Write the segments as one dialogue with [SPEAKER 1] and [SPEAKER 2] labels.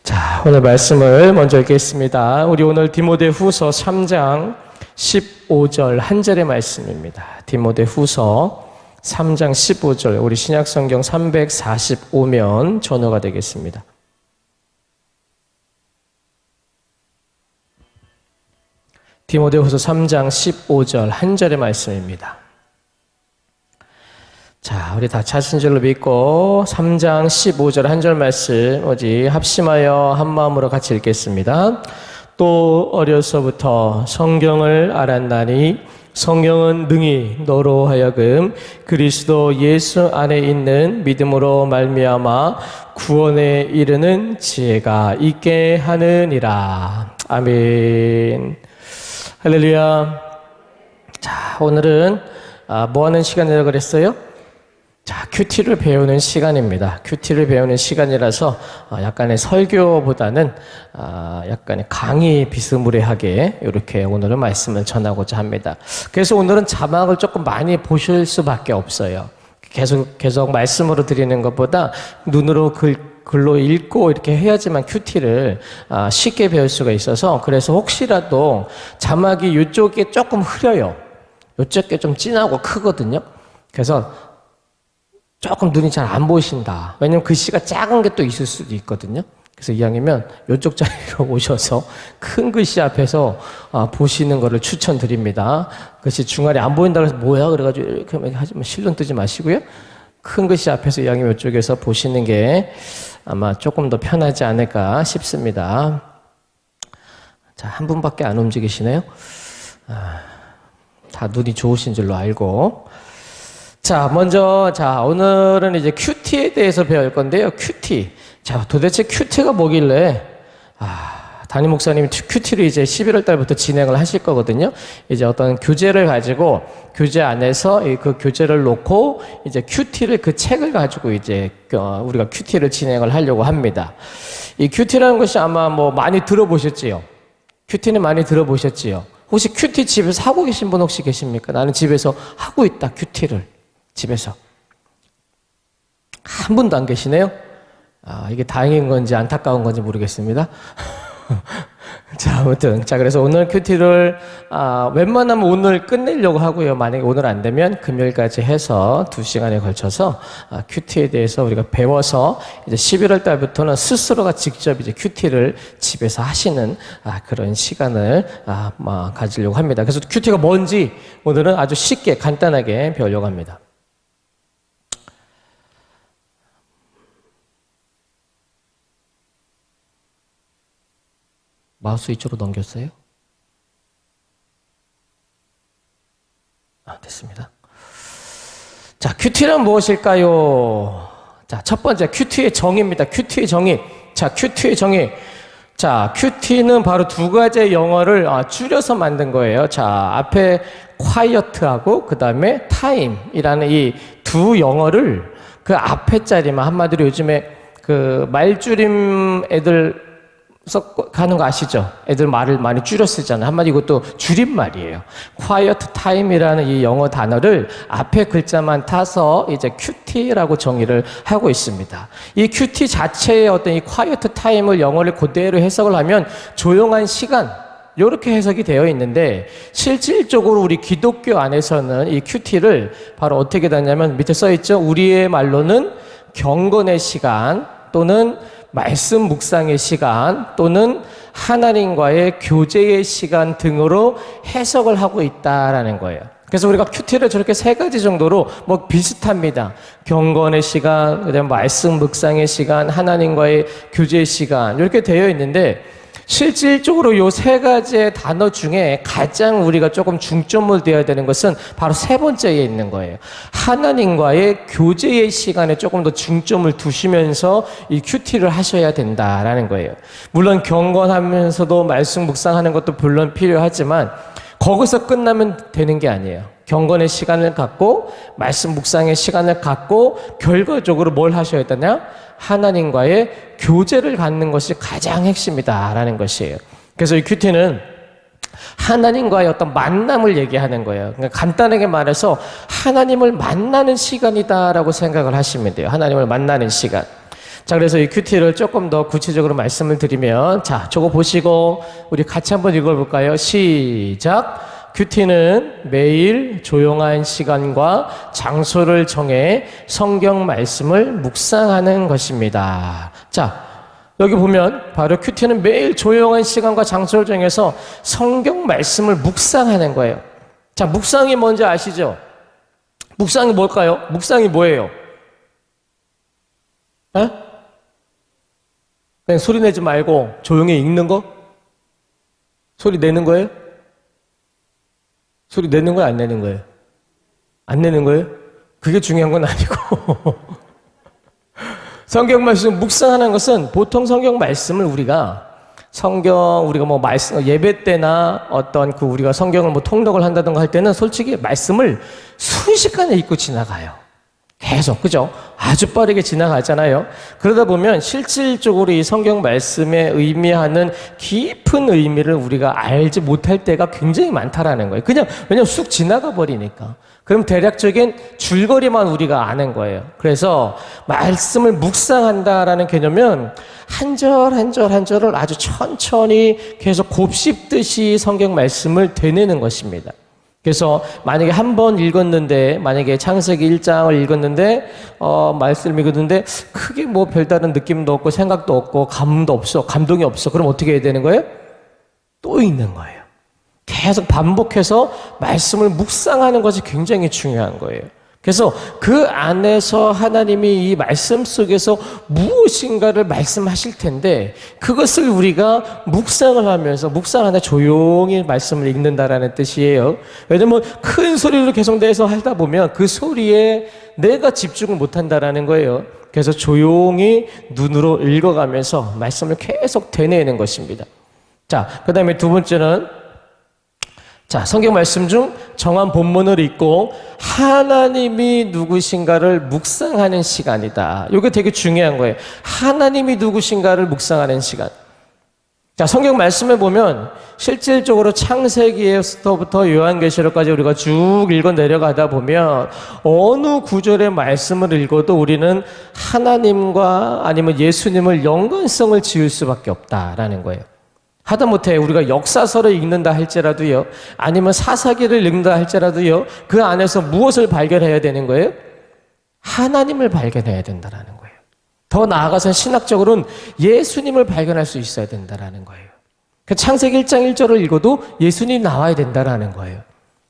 [SPEAKER 1] 자, 오늘 말씀을 먼저 읽겠습니다. 우리 오늘 디모데후서 3장 15절 한 절의 말씀입니다. 디모데후서 3장 15절, 우리 신약성경 345면 전어가 되겠습니다. 디모데후서 3장 15절 한 절의 말씀입니다. 자, 우리 다 찾은 줄로 믿고 3장 15절 한 절 말씀 오직 합심하여 한 마음으로 같이 읽겠습니다. 또 어려서부터 성경을 알았나니 성경은 능히 너로 하여금 그리스도 예수 안에 있는 믿음으로 말미암아 구원에 이르는 지혜가 있게 하느니라. 아멘. 할렐루야. 자, 오늘은 뭐 하는 시간이라고 그랬어요? 자, 큐티를 배우는 시간입니다. 큐티를 배우는 시간이라서 약간의 설교보다는 약간의 강의 비스무리하게 이렇게 오늘은 말씀을 전하고자 합니다. 그래서 오늘은 자막을 조금 많이 보실 수밖에 없어요. 계속 말씀으로 드리는 것보다 눈으로 글로 읽고 이렇게 해야지만 큐티를 쉽게 배울 수가 있어서, 그래서 혹시라도 자막이 이쪽에 조금 흐려요. 이쪽에 좀 진하고 크거든요. 그래서 조금 눈이 잘 안 보이신다. 왜냐면 글씨가 작은 게 또 있을 수도 있거든요. 그래서 이왕이면 이쪽 자리로 오셔서 큰 글씨 앞에서 보시는 것을 추천드립니다. 글씨 중간에 안 보인다 그래서 뭐야? 그래가지고 이렇게 하지만 실눈 뜨지 마시고요. 큰 글씨 앞에서 이왕이면 이쪽에서 보시는 게 아마 조금 더 편하지 않을까 싶습니다. 자, 한 분밖에 안 움직이시네요. 다 눈이 좋으신 줄로 알고. 자, 먼저, 오늘은 이제 큐티에 대해서 배울 건데요. 큐티. 자, 도대체 큐티가 뭐길래, 담임 목사님이 큐티를 이제 11월 달부터 진행을 하실 거거든요. 이제 어떤 교재를 가지고, 교재 안에서 그 교재를 놓고, 이제 큐티를, 그 책을 가지고 이제, 우리가 큐티를 진행을 하려고 합니다. 이 큐티라는 것이 아마 뭐 많이 들어보셨지요? 큐티는 많이 들어보셨지요? 혹시 큐티 집에서 하고 계신 분 혹시 계십니까? 나는 집에서 하고 있다, 큐티를. 집에서. 한 분도 안 계시네요? 이게 다행인 건지 안타까운 건지 모르겠습니다. 자, 아무튼. 자, 그래서 오늘 큐티를, 웬만하면 오늘 끝내려고 하고요. 만약에 오늘 안 되면 금요일까지 해서 2시간에 걸쳐서 큐티에 대해서 우리가 배워서 이제 11월 달부터는 스스로가 직접 이제 큐티를 집에서 하시는 그런 시간을 가지려고 합니다. 그래서 큐티가 뭔지 오늘은 아주 쉽게 간단하게 배우려고 합니다. 마우스 이쪽으로 넘겼어요? 됐습니다. 자, 큐티는 무엇일까요? 자, 첫 번째, 큐티의 정의입니다. 큐티의 정의. 자, 큐티의 정의. 자, 큐티는 바로 두 가지의 영어를 줄여서 만든 거예요. 자, 앞에 quiet하고 그 다음에 time이라는 이 두 영어를 그 앞에 자리만, 한마디로 요즘에 그 말줄임 애들 가는 거 아시죠? 애들 말을 많이 줄여 쓰잖아요. 한마디 이것도 줄임말이에요. quiet time이라는 이 영어 단어를 앞에 글자만 타서 이제 큐티라고 정의를 하고 있습니다. 이 큐티 자체의 어떤 이 quiet time을 영어를 그대로 해석을 하면 조용한 시간, 이렇게 해석이 되어 있는데, 실질적으로 우리 기독교 안에서는 이 큐티를 바로 어떻게 되냐면 밑에 써 있죠. 우리의 말로는 경건의 시간 또는 말씀 묵상의 시간 또는 하나님과의 교제의 시간 등으로 해석을 하고 있다라는 거예요. 그래서 우리가 큐티를 저렇게 세 가지 정도로 뭐 비슷합니다. 경건의 시간, 그다음에 말씀 묵상의 시간, 하나님과의 교제의 시간, 이렇게 되어 있는데, 실질적으로 이 세 가지의 단어 중에 가장 우리가 조금 중점을 둬야 되는 것은 바로 세 번째에 있는 거예요. 하나님과의 교제의 시간에 조금 더 중점을 두시면서 이 큐티를 하셔야 된다라는 거예요. 물론 경건하면서도 말씀 묵상하는 것도 물론 필요하지만 거기서 끝나면 되는 게 아니에요. 경건의 시간을 갖고 말씀 묵상의 시간을 갖고 결과적으로 뭘 하셔야 되냐? 하나님과의 교제를 갖는 것이 가장 핵심이다라는 것이에요. 그래서 이 큐티는 하나님과의 어떤 만남을 얘기하는 거예요. 그러니까 간단하게 말해서 하나님을 만나는 시간이다라고 생각을 하시면 돼요. 하나님을 만나는 시간. 자, 그래서 이 큐티를 조금 더 구체적으로 말씀을 드리면, 자, 저거 보시고 우리 같이 한번 읽어볼까요? 시작. 큐티는 매일 조용한 시간과 장소를 정해 성경 말씀을 묵상하는 것입니다. 자, 여기 보면 바로 큐티는 매일 조용한 시간과 장소를 정해서 성경 말씀을 묵상하는 거예요. 자, 묵상이 뭔지 아시죠? 묵상이 뭘까요? 묵상이 뭐예요? 에? 그냥 소리 내지 말고 조용히 읽는 거? 소리 내는 거예요? 소리 내는 거예요? 안 내는 거예요? 안 내는 거예요? 그게 중요한 건 아니고 성경 말씀 묵상하는 것은 보통 성경 말씀을 우리가 뭐 말씀 예배 때나 어떤 우리가 성경을 뭐 통독을 한다든가 할 때는 솔직히 말씀을 순식간에 읽고 지나가요. 계속, 그죠? 아주 빠르게 지나가잖아요. 그러다 보면 실질적으로 이 성경 말씀에 의미하는 깊은 의미를 우리가 알지 못할 때가 굉장히 많다라는 거예요. 왜냐면 쑥 지나가 버리니까. 그럼 대략적인 줄거리만 우리가 아는 거예요. 그래서 말씀을 묵상한다라는 개념은 한 절 한 절 한 절을 아주 천천히 계속 곱씹듯이 성경 말씀을 되뇌는 것입니다. 그래서 만약에 한 번 읽었는데, 만약에 창세기 1장을 읽었는데, 말씀을 읽었는데, 크게 뭐 별다른 느낌도 없고, 생각도 없고, 감동이 없어. 그럼 어떻게 해야 되는 거예요? 또 읽는 거예요. 계속 반복해서 말씀을 묵상하는 것이 굉장히 중요한 거예요. 그래서 그 안에서 하나님이 이 말씀 속에서 무엇인가를 말씀하실 텐데 그것을 우리가 묵상을 하면서 묵상하다 조용히 말씀을 읽는다라는 뜻이에요. 왜냐면 큰 소리로 계속 내서 하다 보면 그 소리에 내가 집중을 못한다라는 거예요. 그래서 조용히 눈으로 읽어가면서 말씀을 계속 되뇌는 것입니다. 자, 그 다음에 두 번째는 자, 성경 말씀 중 정한 본문을 읽고 하나님이 누구신가를 묵상하는 시간이다. 이게 되게 중요한 거예요. 하나님이 누구신가를 묵상하는 시간. 자, 성경 말씀에 보면 실질적으로 창세기에서부터 요한계시록까지 우리가 쭉 읽어 내려가다 보면 어느 구절의 말씀을 읽어도 우리는 하나님과 아니면 예수님을 연관성을 지을 수밖에 없다라는 거예요. 하다못해 우리가 역사서를 읽는다 할지라도요, 아니면 사사기를 읽는다 할지라도요, 그 안에서 무엇을 발견해야 되는 거예요? 하나님을 발견해야 된다는 거예요. 더 나아가서 신학적으로는 예수님을 발견할 수 있어야 된다는 거예요. 창세기 1장 1절을 읽어도 예수님이 나와야 된다는 거예요.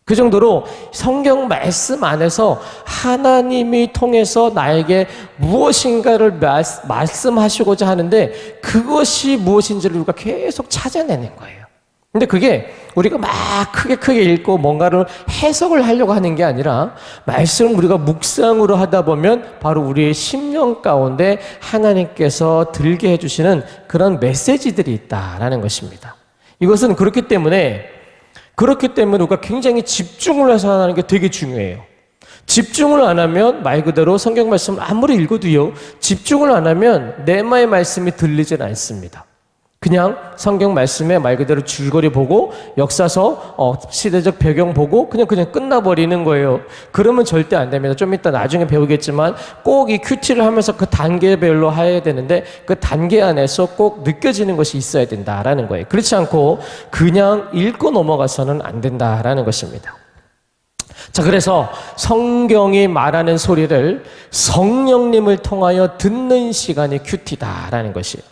[SPEAKER 1] 그 정도로 성경 말씀 안에서 하나님이 통해서 나에게 무엇인가를 말씀하시고자 하는데 그것이 무엇인지를 우리가 계속 찾아내는 거예요. 근데 그게 우리가 막 크게 읽고 뭔가를 해석을 하려고 하는 게 아니라 말씀을 우리가 묵상으로 하다 보면 바로 우리의 심령 가운데 하나님께서 들게 해주시는 그런 메시지들이 있다라는 것입니다. 이것은 그렇기 때문에 우리가 굉장히 집중을 해서 하는 게 되게 중요해요. 집중을 안 하면 말 그대로 성경 말씀을 아무리 읽어도요, 집중을 안 하면 내마의 말씀이 들리질 않습니다. 그냥 성경 말씀에 말 그대로 줄거리 보고 역사서 시대적 배경 보고 그냥 끝나버리는 거예요. 그러면 절대 안 됩니다. 좀 이따 나중에 배우겠지만 꼭 이 큐티를 하면서 그 단계별로 해야 되는데 그 단계 안에서 꼭 느껴지는 것이 있어야 된다라는 거예요. 그렇지 않고 그냥 읽고 넘어가서는 안 된다라는 것입니다. 자, 그래서 성경이 말하는 소리를 성령님을 통하여 듣는 시간이 큐티다라는 것이에요.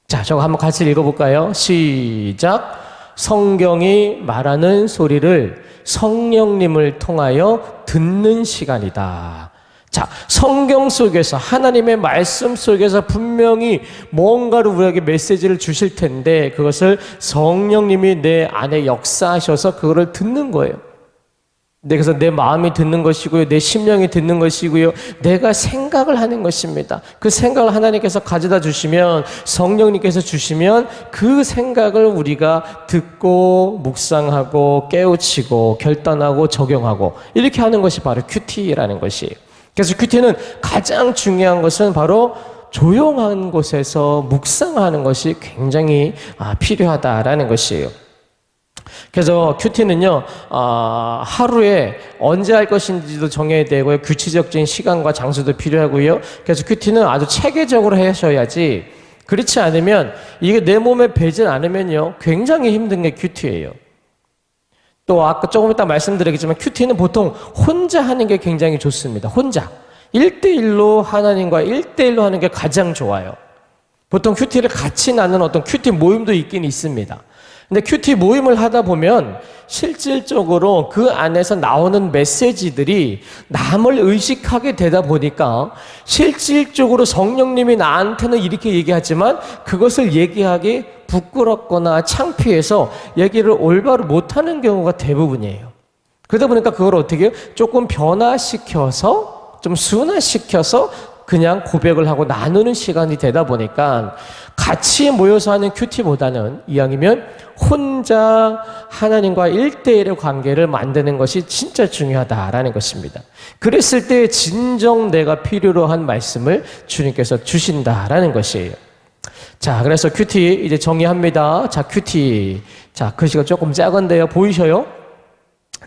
[SPEAKER 1] 자, 저거 한번 같이 읽어볼까요? 시작. 성경이 말하는 소리를 성령님을 통하여 듣는 시간이다. 자, 성경 속에서 하나님의 말씀 속에서 분명히 뭔가를 우리에게 메시지를 주실 텐데 그것을 성령님이 내 안에 역사하셔서 그거를 듣는 거예요. 그래서 내 마음이 듣는 것이고요, 내 심령이 듣는 것이고요, 내가 생각을 하는 것입니다. 그 생각을 하나님께서 가져다 주시면, 성령님께서 주시면 그 생각을 우리가 듣고 묵상하고 깨우치고 결단하고 적용하고 이렇게 하는 것이 바로 큐티라는 것이에요. 그래서 큐티는 가장 중요한 것은 바로 조용한 곳에서 묵상하는 것이 굉장히 필요하다라는 것이에요. 그래서 큐티는요, 하루에 언제 할 것인지도 정해야 되고요. 규칙적인 시간과 장소도 필요하고요. 그래서 큐티는 아주 체계적으로 하셔야지, 그렇지 않으면 이게 내 몸에 배지 않으면요, 굉장히 힘든 게 큐티예요. 또 아까 조금 이따 말씀드리겠지만 큐티는 보통 혼자 하는 게 굉장히 좋습니다. 혼자. 1대1로 하나님과 1대1로 하는 게 가장 좋아요. 보통 큐티를 같이 나누는 어떤 큐티 모임도 있긴 있습니다. 근데 큐티 모임을 하다 보면 실질적으로 그 안에서 나오는 메시지들이 남을 의식하게 되다 보니까 실질적으로 성령님이 나한테는 이렇게 얘기하지만 그것을 얘기하기 부끄럽거나 창피해서 얘기를 올바로 못하는 경우가 대부분이에요. 그러다 보니까 그걸 어떻게 해요? 조금 변화시켜서 좀 순화시켜서 그냥 고백을 하고 나누는 시간이 되다 보니까 같이 모여서 하는 큐티보다는 이왕이면 혼자 하나님과 1대1의 관계를 만드는 것이 진짜 중요하다라는 것입니다. 그랬을 때 진정 내가 필요로 한 말씀을 주님께서 주신다라는 것이에요. 자, 그래서 큐티 이제 정리합니다. 자, 큐티. 자, 글씨가 조금 작은데요. 보이셔요?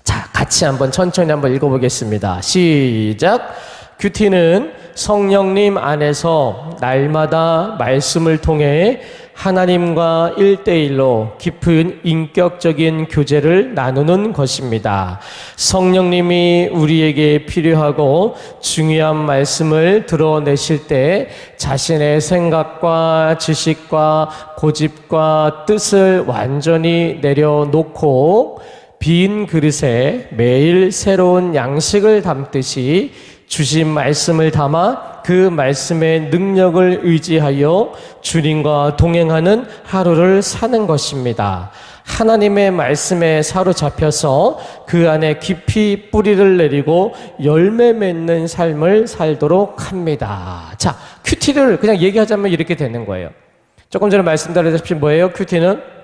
[SPEAKER 1] 자, 같이 한번 천천히 한번 읽어보겠습니다. 시작. 큐티는 성령님 안에서 날마다 말씀을 통해 하나님과 1대1로 깊은 인격적인 교제를 나누는 것입니다. 성령님이 우리에게 필요하고 중요한 말씀을 드러내실 때 자신의 생각과 지식과 고집과 뜻을 완전히 내려놓고 빈 그릇에 매일 새로운 양식을 담듯이 주신 말씀을 담아 그 말씀의 능력을 의지하여 주님과 동행하는 하루를 사는 것입니다. 하나님의 말씀에 사로잡혀서 그 안에 깊이 뿌리를 내리고 열매 맺는 삶을 살도록 합니다. 자, 큐티를 그냥 얘기하자면 이렇게 되는 거예요. 조금 전에 말씀드렸다시피 뭐예요? 큐티는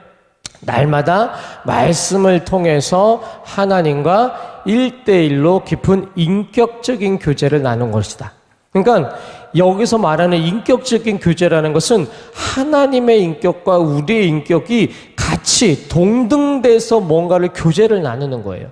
[SPEAKER 1] 날마다 말씀을 통해서 하나님과 1대1로 깊은 인격적인 교제를 나눈 것이다. 그러니까 여기서 말하는 인격적인 교제라는 것은 하나님의 인격과 우리의 인격이 같이 동등돼서 뭔가를 교제를 나누는 거예요.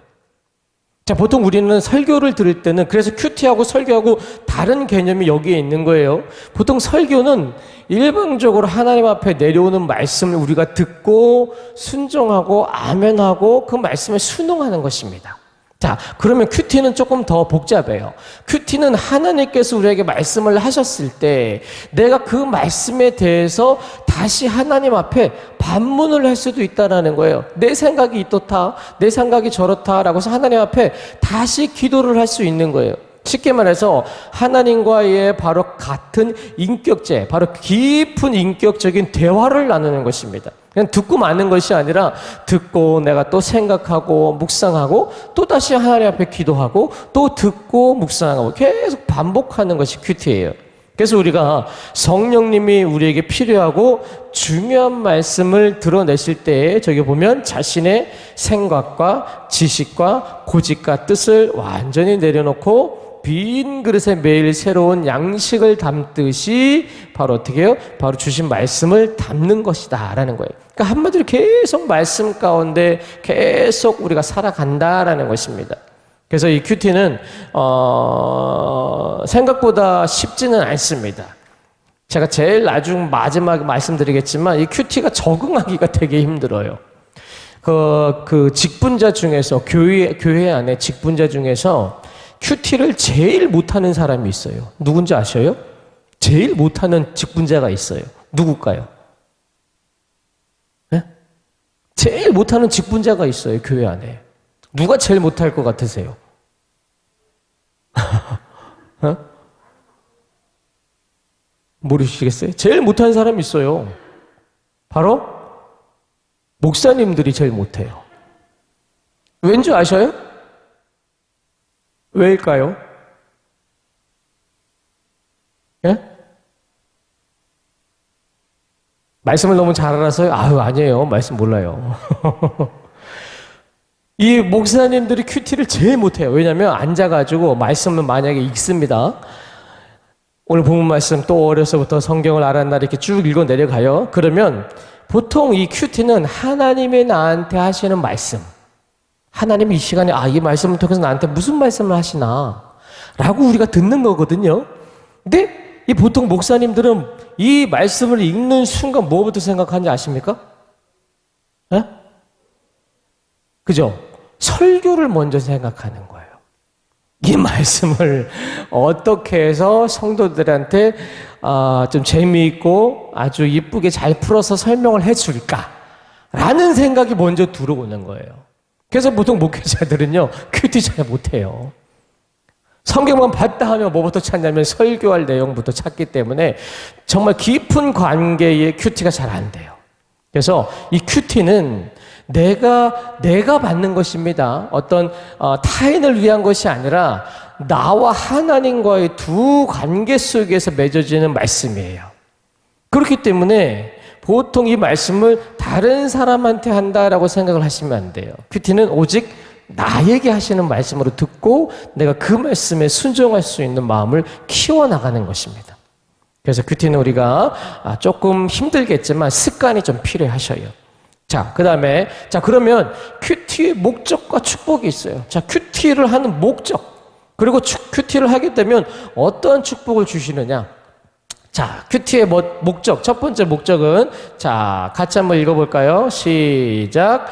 [SPEAKER 1] 자, 보통 우리는 설교를 들을 때는 그래서 큐티하고 설교하고 다른 개념이 여기에 있는 거예요. 보통 설교는 일방적으로 하나님 앞에 내려오는 말씀을 우리가 듣고 순종하고 아멘하고 그 말씀에 순응하는 것입니다. 자, 그러면 큐티는 조금 더 복잡해요. 큐티는 하나님께서 우리에게 말씀을 하셨을 때 내가 그 말씀에 대해서 다시 하나님 앞에 반문을 할 수도 있다는 거예요. 내 생각이 이렇다, 내 생각이 저렇다라고 해서 하나님 앞에 다시 기도를 할 수 있는 거예요. 쉽게 말해서 하나님과의 바로 같은 인격제, 바로 깊은 인격적인 대화를 나누는 것입니다. 그냥 듣고 마는 것이 아니라 듣고 내가 또 생각하고 묵상하고 또 다시 하나님 앞에 기도하고 또 듣고 묵상하고 계속 반복하는 것이 큐티예요. 그래서 우리가 성령님이 우리에게 필요하고 중요한 말씀을 드러내실 때 저기 보면 자신의 생각과 지식과 고집과 뜻을 완전히 내려놓고 빈 그릇에 매일 새로운 양식을 담듯이 바로 어떻게 해요? 바로 주신 말씀을 담는 것이다 라는 거예요. 그러니까 한마디로 계속 말씀 가운데 계속 우리가 살아간다라는 것입니다. 그래서 이 큐티는 생각보다 쉽지는 않습니다. 제가 제일 나중 마지막에 말씀드리겠지만 이 큐티가 적응하기가 되게 힘들어요. 그 직분자 중에서 교회 안에 직분자 중에서 큐티를 제일 못하는 사람이 있어요. 누군지 아셔요? 제일 못하는 직분자가 있어요. 누굴까요? 네? 제일 못하는 직분자가 있어요. 교회 안에. 누가 제일 못할 것 같으세요? 어? 모르시겠어요? 제일 못하는 사람이 있어요. 바로 목사님들이 제일 못해요. 왠지 아셔요? 왜일까요? 예? 말씀을 너무 잘 알아서요? 아유, 아니에요. 말씀 몰라요. 이 목사님들이 큐티를 제일 못해요. 왜냐하면 앉아가지고 말씀을 만약에 읽습니다. 오늘 본문 말씀 또 어려서부터 성경을 알았나 이렇게 쭉 읽어 내려가요. 그러면 보통 이 큐티는 하나님이 나한테 하시는 말씀, 하나님이 이 시간에 이 말씀을 통해서 나한테 무슨 말씀을 하시나 라고 우리가 듣는 거거든요. 근데 이 보통 목사님들은 이 말씀을 읽는 순간 뭐부터 생각하는지 아십니까? 에? 그죠? 설교를 먼저 생각하는 거예요. 이 말씀을 어떻게 해서 성도들한테 좀 재미있고 아주 이쁘게 잘 풀어서 설명을 해줄까? 라는 생각이 먼저 들어오는 거예요. 그래서 보통 목회자들은요, 큐티 잘 못해요. 성경만 봤다 하면 뭐부터 찾냐면 설교할 내용부터 찾기 때문에 정말 깊은 관계의 큐티가 잘 안 돼요. 그래서 이 큐티는 내가 받는 것입니다. 어떤 타인을 위한 것이 아니라 나와 하나님과의 두 관계 속에서 맺어지는 말씀이에요. 그렇기 때문에 보통 이 말씀을 다른 사람한테 한다라고 생각을 하시면 안 돼요. 큐티는 오직 나에게 하시는 말씀으로 듣고 내가 그 말씀에 순종할 수 있는 마음을 키워나가는 것입니다. 그래서 큐티는 우리가 조금 힘들겠지만 습관이 좀 필요하셔요. 자, 그 다음에, 그러면 큐티의 목적과 축복이 있어요. 자, 큐티를 하는 목적, 그리고 큐티를 하게 되면 어떤 축복을 주시느냐. 자, 큐티의 목적, 첫 번째 목적은, 자, 같이 한번 읽어볼까요? 시작.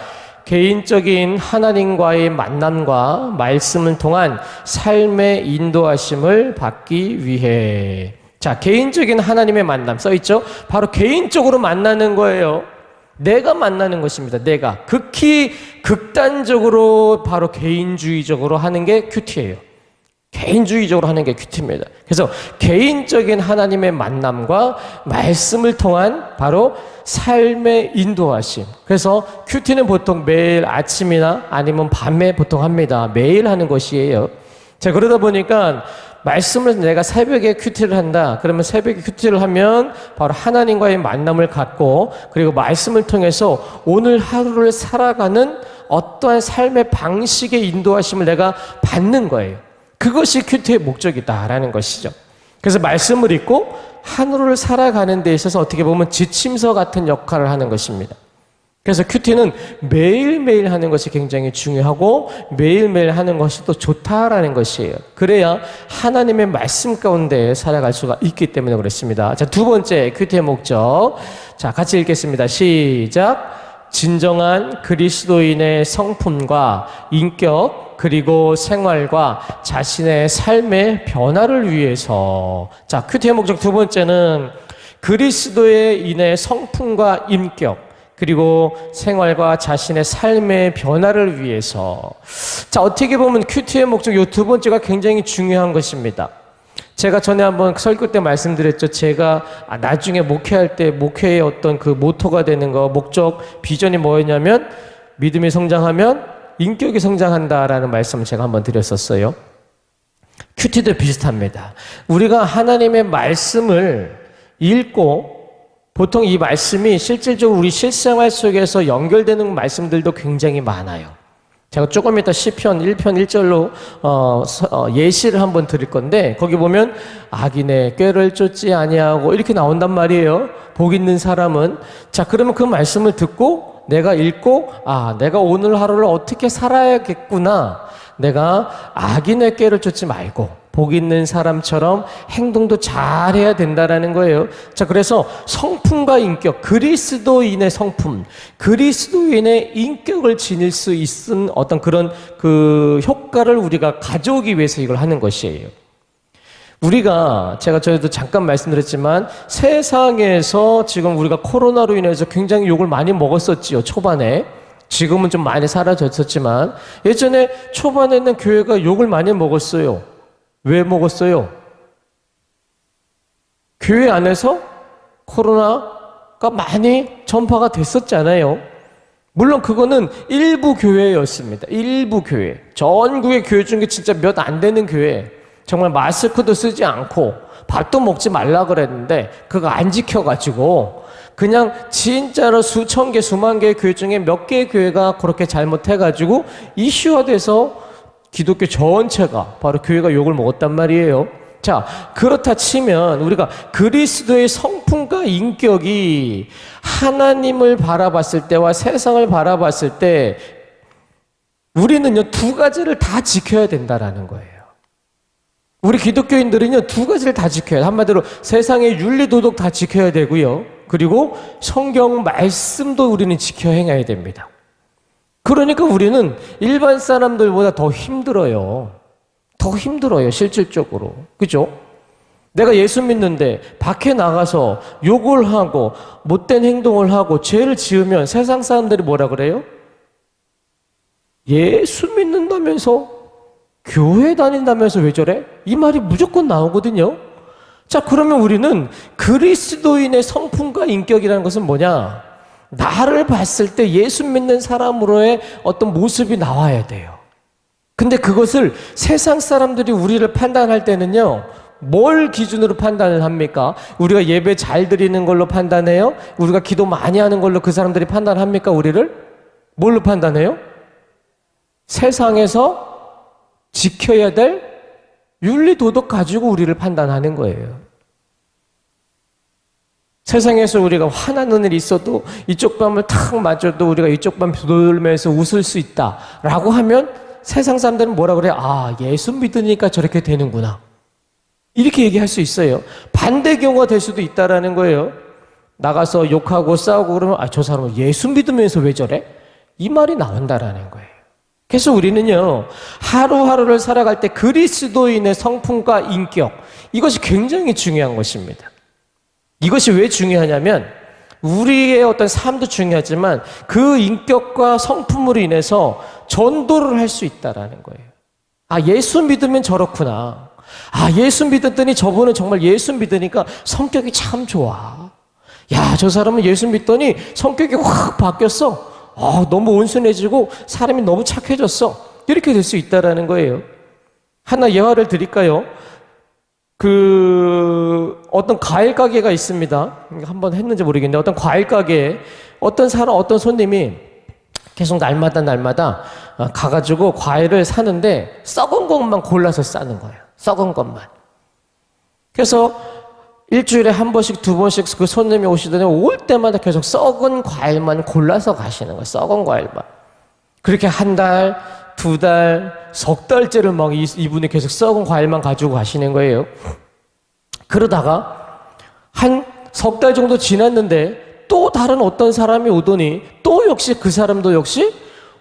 [SPEAKER 1] 개인적인 하나님과의 만남과 말씀을 통한 삶의 인도하심을 받기 위해. 자, 개인적인 하나님의 만남 써있죠? 바로 개인적으로 만나는 거예요. 내가 만나는 것입니다. 내가. 극히 극단적으로 바로 개인주의적으로 하는 게 큐티예요. 개인주의적으로 하는 게 큐티입니다. 그래서 개인적인 하나님의 만남과 말씀을 통한 바로 삶의 인도하심. 그래서 큐티는 보통 매일 아침이나 아니면 밤에 보통 합니다. 매일 하는 것이에요. 자, 그러다 보니까 말씀을 내가 새벽에 큐티를 한다. 그러면 새벽에 큐티를 하면 바로 하나님과의 만남을 갖고 그리고 말씀을 통해서 오늘 하루를 살아가는 어떠한 삶의 방식의 인도하심을 내가 받는 거예요. 그것이 큐티의 목적이다라는 것이죠. 그래서 말씀을 읽고 하루를 살아가는 데 있어서 어떻게 보면 지침서 같은 역할을 하는 것입니다. 그래서 큐티는 매일매일 하는 것이 굉장히 중요하고 매일매일 하는 것이 또 좋다라는 것이에요. 그래야 하나님의 말씀 가운데 살아갈 수가 있기 때문에 그렇습니다. 자, 두 번째 큐티의 목적. 자, 같이 읽겠습니다. 시작. 진정한 그리스도인의 성품과 인격 그리고 생활과 자신의 삶의 변화를 위해서. 자, 큐티의 목적 두 번째는 그리스도인의 성품과 인격 그리고 생활과 자신의 삶의 변화를 위해서. 자, 어떻게 보면 큐티의 목적 이 두 번째가 굉장히 중요한 것입니다. 제가 전에 한번 설교 때 말씀드렸죠. 제가 나중에 목회할 때 목회의 어떤 그 모토가 되는 거, 목적, 비전이 뭐였냐면 믿음이 성장하면 인격이 성장한다라는 말씀을 제가 한번 드렸었어요. 큐티도 비슷합니다. 우리가 하나님의 말씀을 읽고 보통 이 말씀이 실질적으로 우리 실생활 속에서 연결되는 말씀들도 굉장히 많아요. 제가 조금 이따 시편 1편 1절로 예시를 한번 드릴 건데 거기 보면 악인의 꾀를 쫓지 아니하고 이렇게 나온단 말이에요. 복 있는 사람은. 자, 그러면 그 말씀을 듣고 내가 읽고 내가 오늘 하루를 어떻게 살아야겠구나. 내가 악인의 꾀를 쫓지 말고 복 있는 사람처럼 행동도 잘해야 된다라는 거예요. 자, 그래서 성품과 인격, 그리스도인의 성품, 그리스도인의 인격을 지닐 수 있는 어떤 그런 그 효과를 우리가 가져오기 위해서 이걸 하는 것이에요. 우리가 제가 전에도 잠깐 말씀드렸지만 세상에서 지금 우리가 코로나로 인해서 굉장히 욕을 많이 먹었었지요. 초반에. 지금은 좀 많이 사라졌었지만 예전에 초반에는 교회가 욕을 많이 먹었어요. 왜 먹었어요? 교회 안에서 코로나가 많이 전파가 됐었잖아요. 물론 그거는 일부 교회였습니다. 일부 교회. 전국의 교회 중에 진짜 몇 안 되는 교회. 정말 마스크도 쓰지 않고 밥도 먹지 말라 그랬는데 그거 안 지켜가지고 그냥 진짜로 수천 개, 수만 개의 교회 중에 몇 개의 교회가 그렇게 잘못해가지고 이슈화돼서 기독교 전체가 바로 교회가 욕을 먹었단 말이에요. 자, 그렇다 치면 우리가 그리스도의 성품과 인격이 하나님을 바라봤을 때와 세상을 바라봤을 때 우리는요, 두 가지를 다 지켜야 된다라는 거예요. 우리 기독교인들은요, 두 가지를 다 지켜야 돼요. 한마디로 세상의 윤리 도덕 다 지켜야 되고요. 그리고 성경 말씀도 우리는 지켜 행해야 됩니다. 그러니까 우리는 일반 사람들보다 더 힘들어요. 더 힘들어요, 실질적으로. 그죠? 내가 예수 믿는데 밖에 나가서 욕을 하고 못된 행동을 하고 죄를 지으면 세상 사람들이 뭐라 그래요? 예수 믿는다면서? 교회 다닌다면서 왜 저래? 이 말이 무조건 나오거든요. 자, 그러면 우리는 그리스도인의 성품과 인격이라는 것은 뭐냐? 나를 봤을 때 예수 믿는 사람으로의 어떤 모습이 나와야 돼요. 근데 그것을 세상 사람들이 우리를 판단할 때는요, 뭘 기준으로 판단을 합니까? 우리가 예배 잘 드리는 걸로 판단해요? 우리가 기도 많이 하는 걸로 그 사람들이 판단합니까? 우리를? 뭘로 판단해요? 세상에서 지켜야 될 윤리 도덕 가지고 우리를 판단하는 거예요. 세상에서 우리가 화나는 일이 있어도 이쪽 밤을 탁 맞아도 우리가 이쪽 밤 돌면서 웃을 수 있다라고 하면 세상 사람들은 뭐라 그래요? 아, 예수 믿으니까 저렇게 되는구나. 이렇게 얘기할 수 있어요. 반대 경우가 될 수도 있다라는 거예요. 나가서 욕하고 싸우고 그러면 아, 저 사람은 예수 믿으면서 왜 저래? 이 말이 나온다라는 거예요. 그래서 우리는요, 하루하루를 살아갈 때 그리스도인의 성품과 인격, 이것이 굉장히 중요한 것입니다. 이것이 왜 중요하냐면 우리의 어떤 삶도 중요하지만 그 인격과 성품으로 인해서 전도를 할 수 있다라는 거예요. 아, 예수 믿으면 저렇구나. 아, 예수 믿었더니 저분은 정말 예수 믿으니까 성격이 참 좋아. 야, 저 사람은 예수 믿더니 성격이 확 바뀌었어. 아, 너무 온순해지고 사람이 너무 착해졌어. 이렇게 될 수 있다라는 거예요. 하나 예화를 드릴까요? 어떤 과일 가게가 있습니다. 한번 했는지 모르겠는데 어떤 과일 가게에 어떤 손님이 계속 날마다 가가지고 과일을 사는데 썩은 것만 골라서 싸는 거예요. 썩은 것만. 그래서 일주일에 한 번씩 두 번씩 그 손님이 오시더니 올 때마다 계속 썩은 과일만 골라서 가시는 거예요. 썩은 과일만. 그렇게 한 달, 두 달, 석 달째를 막 이분이 계속 썩은 과일만 가지고 가시는 거예요. 그러다가 한 석 달 정도 지났는데 또 다른 어떤 사람이 오더니 또 역시 그 사람도 역시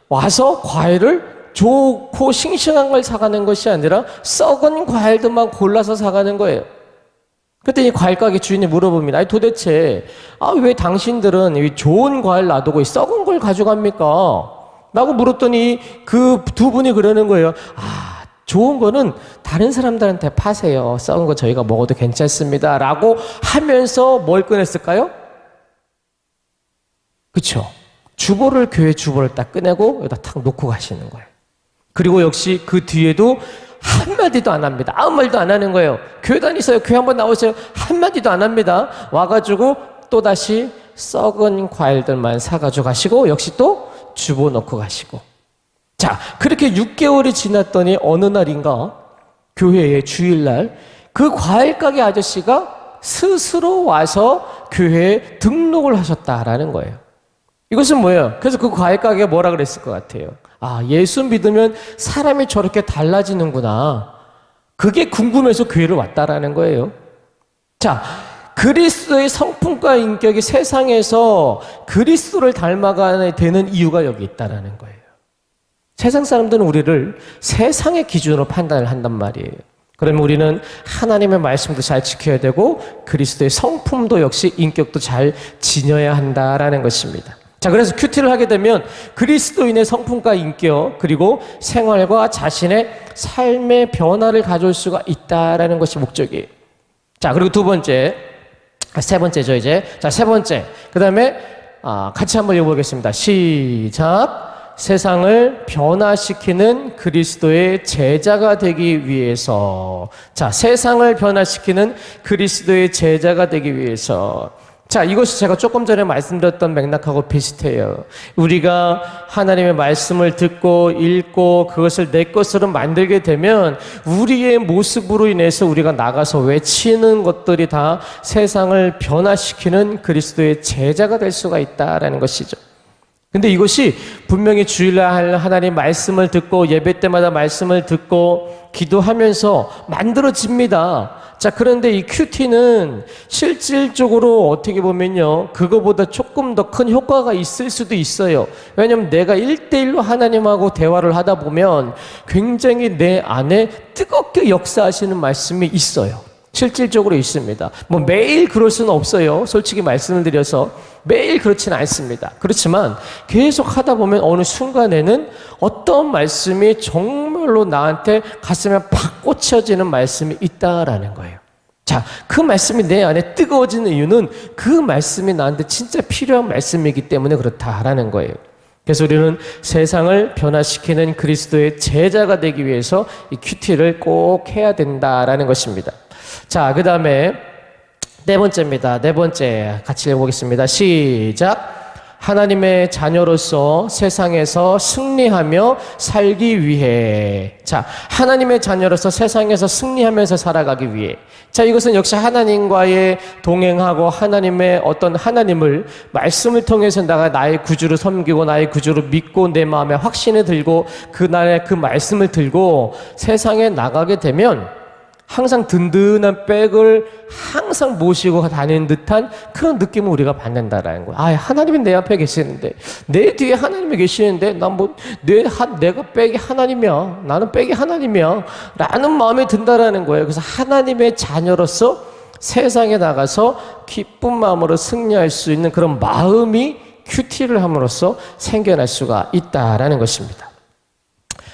[SPEAKER 1] 와서 과일을 좋고 싱싱한 걸 사가는 것이 아니라 썩은 과일들만 골라서 사가는 거예요. 그랬더니 과일 가게 주인이 물어봅니다. 아니 도대체 왜 당신들은 이 좋은 과일 놔두고 썩은 걸 가져갑니까? 라고 물었더니 그 두 분이 그러는 거예요. 아, 좋은 거는 다른 사람들한테 파세요. 썩은 거 저희가 먹어도 괜찮습니다. 라고 하면서 뭘 꺼냈을까요? 그쵸? 교회 주보를 딱 꺼내고 여기다 탁 놓고 가시는 거예요. 그리고 역시 그 뒤에도 한마디도 안 합니다. 아무 말도 안 하는 거예요. 교회 다니세요. 교회 한번 나오세요. 한마디도 안 합니다. 와가지고 또다시 썩은 과일들만 사가지고 가시고 역시 또 주보 넣고 가시고. 자, 그렇게 6개월이 지났더니 어느 날인가 교회의 주일날 그 과일 가게 아저씨가 스스로 와서 교회에 등록을 하셨다라는 거예요. 이것은 뭐예요? 그래서 그 과일 가게가 뭐라 그랬을 것 같아요? 아, 예수 믿으면 사람이 저렇게 달라지는구나. 그게 궁금해서 교회를 왔다라는 거예요. 자, 그리스도의 성품과 인격이 세상에서 그리스도를 닮아가야 되는 이유가 여기 있다라는 거예요. 세상 사람들은 우리를 세상의 기준으로 판단을 한단 말이에요. 그러면 우리는 하나님의 말씀도 잘 지켜야 되고 그리스도의 성품도 역시 인격도 잘 지녀야 한다라는 것입니다. 자, 그래서 큐티를 하게 되면 그리스도인의 성품과 인격 그리고 생활과 자신의 삶의 변화를 가져올 수가 있다라는 것이 목적이에요. 자, 그리고 세 번째죠 이제. 자, 세 번째. 그 다음에 같이 한번 읽어보겠습니다. 시작. 세상을 변화시키는 그리스도의 제자가 되기 위해서. 자, 세상을 변화시키는 그리스도의 제자가 되기 위해서. 자, 이것이 제가 조금 전에 말씀드렸던 맥락하고 비슷해요. 우리가 하나님의 말씀을 듣고 읽고 그것을 내 것으로 만들게 되면 우리의 모습으로 인해서 우리가 나가서 외치는 것들이 다 세상을 변화시키는 그리스도의 제자가 될 수가 있다라는 것이죠. 근데 이것이 분명히 주일날 하나님 말씀을 듣고 예배 때마다 말씀을 듣고 기도하면서 만들어집니다. 자, 그런데 이 큐티는 실질적으로 어떻게 보면요, 그거보다 조금 더 큰 효과가 있을 수도 있어요. 왜냐하면 내가 1대1로 하나님하고 대화를 하다 보면 굉장히 내 안에 뜨겁게 역사하시는 말씀이 있어요. 실질적으로 있습니다. 뭐 매일 그럴 수는 없어요. 솔직히 말씀을 드려서 매일 그렇지는 않습니다. 그렇지만 계속 하다 보면 어느 순간에는 어떤 말씀이 정말로 나한테 가슴에 팍 꽂혀지는 말씀이 있다라는 거예요. 자, 그 말씀이 내 안에 뜨거워지는 이유는 그 말씀이 나한테 진짜 필요한 말씀이기 때문에 그렇다라는 거예요. 그래서 우리는 세상을 변화시키는 그리스도의 제자가 되기 위해서 이 큐티를 꼭 해야 된다라는 것입니다. 자, 그 다음에 네 번째입니다. 네 번째 같이 읽어보겠습니다. 시작. 하나님의 자녀로서 세상에서 승리하며 살기 위해. 자, 하나님의 자녀로서 세상에서 승리하면서 살아가기 위해. 자, 이것은 역시 하나님과의 동행하고 하나님의 어떤 하나님을 말씀을 통해서 내가 나의 구주를 섬기고 나의 구주를 믿고 내 마음에 확신을 들고 그날의 그 말씀을 들고 세상에 나가게 되면 항상 든든한 백을 항상 모시고 다니는 듯한 그런 느낌을 우리가 받는다라는 거예요. 아, 하나님이 내 앞에 계시는데, 내 뒤에 하나님이 계시는데, 내가 백이 하나님이야. 나는 백이 하나님이야. 라는 마음이 든다라는 거예요. 그래서 하나님의 자녀로서 세상에 나가서 기쁜 마음으로 승리할 수 있는 그런 마음이 큐티를 함으로써 생겨날 수가 있다라는 것입니다.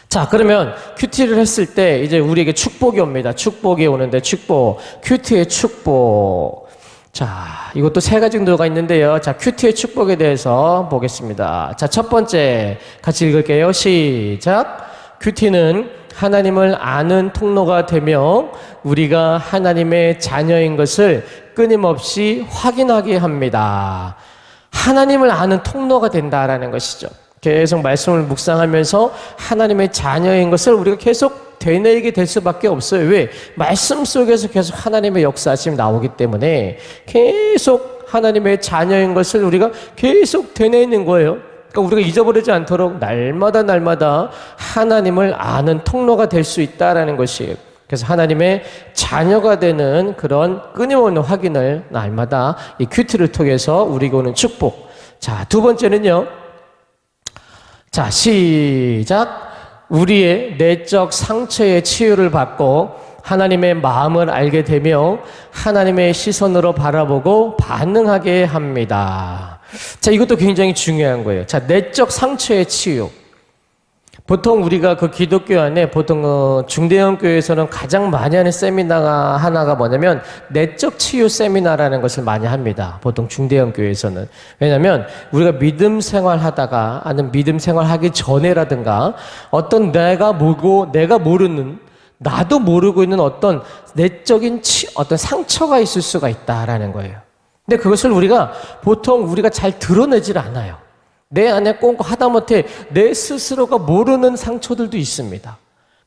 [SPEAKER 1] 자, 그러면 큐티를 했을 때 이제 우리에게 축복이 옵니다. 축복이 오는데 축복, 큐티의 축복. 자, 이것도 세 가지 정도가 있는데요. 자, 큐티의 축복에 대해서 보겠습니다. 자, 첫 번째 같이 읽을게요. 시작. 큐티는 하나님을 아는 통로가 되며 우리가 하나님의 자녀인 것을 끊임없이 확인하게 합니다. 하나님을 아는 통로가 된다라는 것이죠. 계속 말씀을 묵상하면서 하나님의 자녀인 것을 우리가 계속 되뇌이게 될 수밖에 없어요. 왜? 말씀 속에서 계속 하나님의 역사하심이 나오기 때문에 계속 하나님의 자녀인 것을 우리가 계속 되뇌이는 거예요. 그러니까 우리가 잊어버리지 않도록 날마다 하나님을 아는 통로가 될 수 있다라는 것이에요. 그래서 하나님의 자녀가 되는 그런 끊임없는 확인을 날마다 이 큐티를 통해서 우리에게 오는 축복. 자, 두 번째는요. 자, 시작. 우리의 내적 상처의 치유를 받고 하나님의 마음을 알게 되며 하나님의 시선으로 바라보고 반응하게 합니다. 자, 이것도 굉장히 중요한 거예요. 자, 내적 상처의 치유. 보통 우리가 그 기독교 안에 보통 중대형 교회에서는 가장 많이 하는 세미나가 하나가 뭐냐면 내적 치유 세미나라는 것을 많이 합니다. 보통 중대형 교회에서는. 왜냐하면 우리가 믿음 생활하다가 아니면 믿음 생활하기 전에라든가 어떤 내가 모르는 나도 모르고 있는 어떤 내적인 어떤 상처가 있을 수가 있다라는 거예요. 근데 그것을 보통 우리가 잘 드러내질 않아요. 내 안에 꼭 하다못해 내 스스로가 모르는 상처들도 있습니다.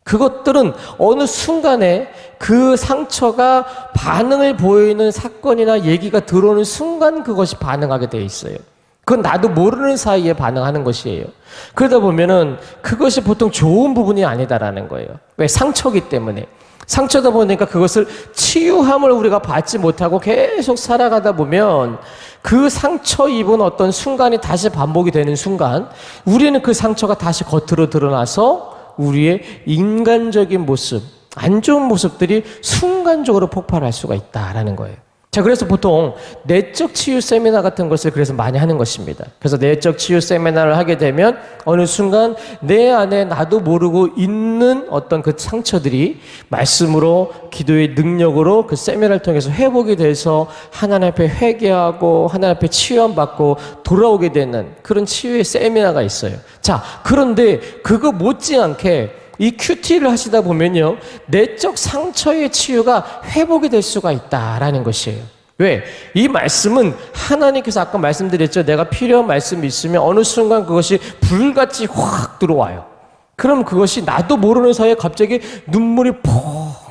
[SPEAKER 1] 그것들은 어느 순간에 그 상처가 반응을 보이는 사건이나 얘기가 들어오는 순간 그것이 반응하게 되어 있어요. 그건 나도 모르는 사이에 반응하는 것이에요. 그러다 보면은 그것이 보통 좋은 부분이 아니다라는 거예요. 왜? 상처기 때문에. 상처다 보니까 그것을 치유함을 우리가 받지 못하고 계속 살아가다 보면 그 상처 입은 어떤 순간이 다시 반복이 되는 순간 우리는 그 상처가 다시 겉으로 드러나서 우리의 인간적인 모습, 안 좋은 모습들이 순간적으로 폭발할 수가 있다라는 거예요. 자, 그래서 보통 내적 치유 세미나 같은 것을 그래서 많이 하는 것입니다. 그래서 내적 치유 세미나를 하게 되면 어느 순간 내 안에 나도 모르고 있는 어떤 그 상처들이 말씀으로 기도의 능력으로 그 세미나를 통해서 회복이 돼서 하나님 앞에 회개하고 하나님 앞에 치유받고 돌아오게 되는 그런 치유의 세미나가 있어요. 자, 그런데 그거 못지않게 이 큐티를 하시다 보면요, 내적 상처의 치유가 회복이 될 수가 있다라는 것이에요. 왜? 이 말씀은 하나님께서 아까 말씀드렸죠. 내가 필요한 말씀이 있으면 어느 순간 그것이 불같이 확 들어와요. 그럼 그것이 나도 모르는 사이에 갑자기 눈물이 퍽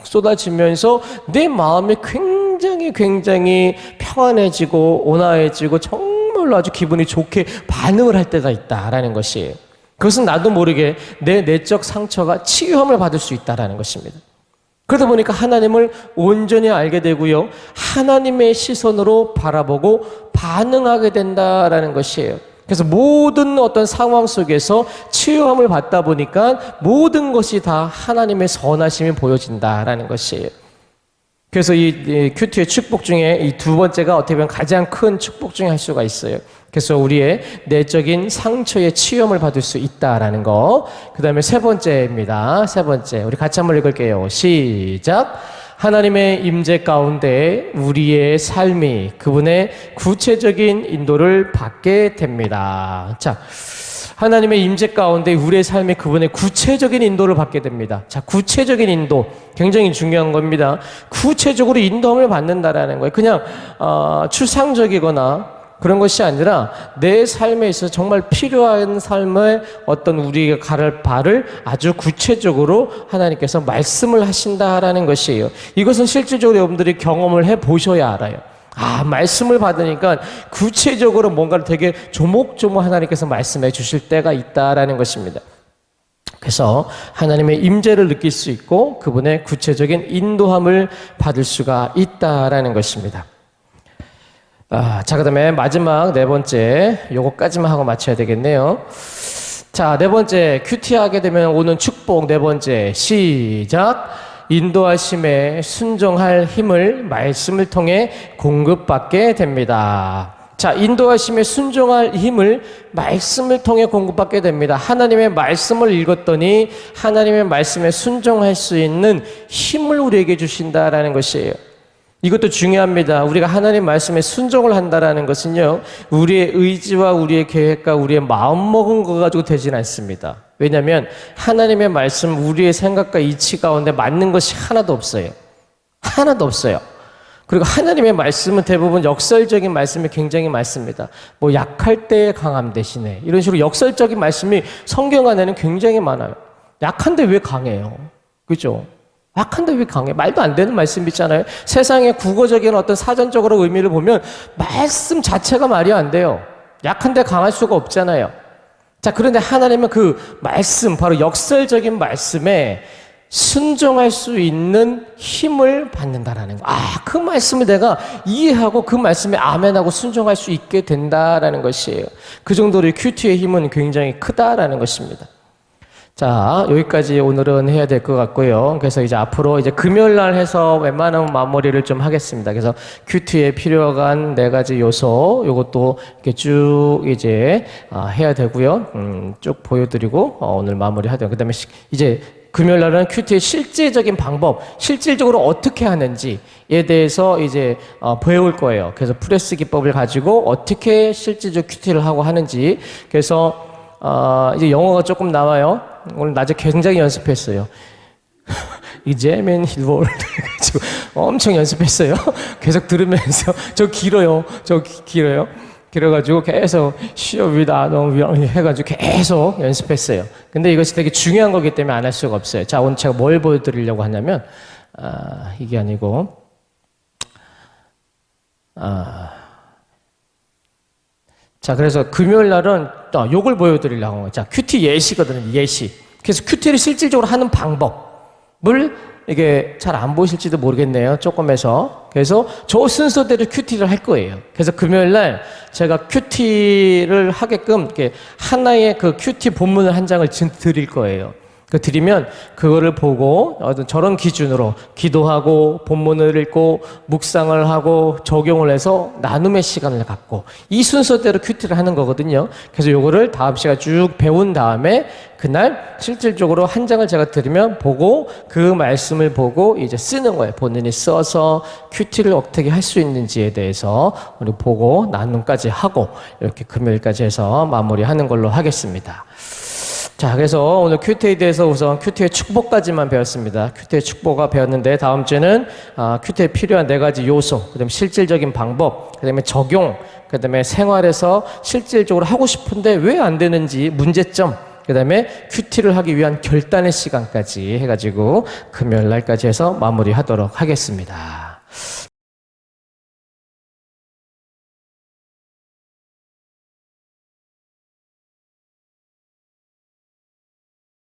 [SPEAKER 1] 쏟아지면서 내 마음이 굉장히 평안해지고 온화해지고 정말로 아주 기분이 좋게 반응을 할 때가 있다라는 것이에요. 그것은 나도 모르게 내 내적 상처가 치유함을 받을 수 있다라는 것입니다. 그러다 보니까 하나님을 온전히 알게 되고요. 하나님의 시선으로 바라보고 반응하게 된다라는 것이에요. 그래서 모든 어떤 상황 속에서 치유함을 받다 보니까 모든 것이 다 하나님의 선하심이 보여진다라는 것이에요. 그래서 이 큐티의 축복 중에 이 두 번째가 어떻게 보면 가장 큰 축복 중에 할 수가 있어요. 그래서 우리의 내적인 상처의 치유함을 받을 수 있다라는 거. 그 다음에 세 번째입니다. 세 번째. 우리 같이 한번 읽을게요. 시작. 하나님의 임재 가운데 우리의 삶이 그분의 구체적인 인도를 받게 됩니다. 자, 하나님의 임재 가운데 우리의 삶이 그분의 구체적인 인도를 받게 됩니다. 자, 구체적인 인도 굉장히 중요한 겁니다. 구체적으로 인도함을 받는다라는 거예요. 그냥 추상적이거나 그런 것이 아니라 내 삶에 있어서 정말 필요한 삶의 어떤 우리가 갈 바를 아주 구체적으로 하나님께서 말씀을 하신다라는 것이에요. 이것은 실질적으로 여러분들이 경험을 해보셔야 알아요. 말씀을 받으니까 구체적으로 뭔가를 되게 조목조목 하나님께서 말씀해 주실 때가 있다라는 것입니다. 그래서 하나님의 임재를 느낄 수 있고 그분의 구체적인 인도함을 받을 수가 있다라는 것입니다. 자, 그 다음에 마지막 네 번째, 요거까지만 하고 마쳐야 되겠네요. 자, 네 번째, 큐티하게 되면 오는 축복 네 번째, 시작. 인도하심에 순종할 힘을 말씀을 통해 공급받게 됩니다. 자, 인도하심에 순종할 힘을 말씀을 통해 공급받게 됩니다. 하나님의 말씀을 읽었더니 하나님의 말씀에 순종할 수 있는 힘을 우리에게 주신다라는 것이에요. 이것도 중요합니다. 우리가 하나님 말씀에 순종을 한다라는 것은요, 우리의 의지와 우리의 계획과 우리의 마음먹은 거 가지고 되진 않습니다. 왜냐하면 하나님의 말씀, 우리의 생각과 이치 가운데 맞는 것이 하나도 없어요. 하나도 없어요. 그리고 하나님의 말씀은 대부분 역설적인 말씀이 굉장히 많습니다. 뭐 약할 때의 강함 대신에 이런 식으로 역설적인 말씀이 성경 안에는 굉장히 많아요. 약한데 왜 강해요? 그죠? 약한데 왜 강해? 말도 안 되는 말씀 있잖아요. 세상의 국어적인 어떤 사전적으로 의미를 보면 말씀 자체가 말이 안 돼요. 약한데 강할 수가 없잖아요. 자, 그런데 하나님은 그 말씀, 바로 역설적인 말씀에 순종할 수 있는 힘을 받는다라는 거. 그 말씀을 내가 이해하고 그 말씀에 아멘하고 순종할 수 있게 된다라는 것이에요. 그 정도로 큐티의 힘은 굉장히 크다라는 것입니다. 자, 여기까지 오늘은 해야 될 것 같고요. 그래서 이제 앞으로 이제 금요일 날 해서 웬만하면 마무리를 좀 하겠습니다. 그래서 큐티에 필요한 네 가지 요소, 요것도 이렇게 쭉 이제 해야 되고요. 쭉 보여드리고 오늘 마무리 하도록. 그 다음에 이제 금요일 날은 큐티의 실제적인 방법, 실질적으로 어떻게 하는지에 대해서 이제 배울 거예요. 그래서 프레스 기법을 가지고 어떻게 실질적 큐티를 하고 하는지. 그래서 이제 영어가 조금 나와요. 오늘 낮에 굉장히 연습했어요. 이제 맨 힐월드 해가지고 엄청 연습했어요. 계속 들으면서 저 길어요. 길어가지고 계속 쉬어위다 너무 해가지고 계속 연습했어요. 근데 이것이 되게 중요한 거기 때문에 안 할 수가 없어요. 자, 오늘 제가 뭘 보여드리려고 하냐면 이게 아니고 자, 그래서 금요일 날은 요걸 보여드리려고 한 거예요. 자, 큐티 예시거든요. 예시. 그래서 큐티를 실질적으로 하는 방법을 이게 잘 안 보이실지도 모르겠네요. 조금 해서. 그래서 저 순서대로 큐티를 할 거예요. 그래서 금요일 날 제가 큐티를 하게끔 이렇게 하나의 그 큐티 본문을 한 장을 드릴 거예요. 그 드리면 그거를 보고 저런 기준으로 기도하고 본문을 읽고 묵상을 하고 적용을 해서 나눔의 시간을 갖고 이 순서대로 큐티를 하는 거거든요. 그래서 요거를 다음 시간 쭉 배운 다음에 그날 실질적으로 한 장을 제가 드리면 보고 그 말씀을 보고 이제 쓰는 거예요. 본인이 써서 큐티를 어떻게 할 수 있는지에 대해서 우리 보고 나눔까지 하고 이렇게 금요일까지 해서 마무리하는 걸로 하겠습니다. 자, 그래서 오늘 큐티에 대해서 우선 큐티의 축복까지만 배웠습니다. 큐티의 축복을 배웠는데 다음 주에는 큐티에 필요한 4가지 요소, 그다음에 실질적인 방법, 그다음에 적용, 그다음에 생활에서 실질적으로 하고 싶은데 왜 안 되는지 문제점, 그다음에 큐티를 하기 위한 결단의 시간까지 해가지고 금요일 날까지 해서 마무리하도록 하겠습니다.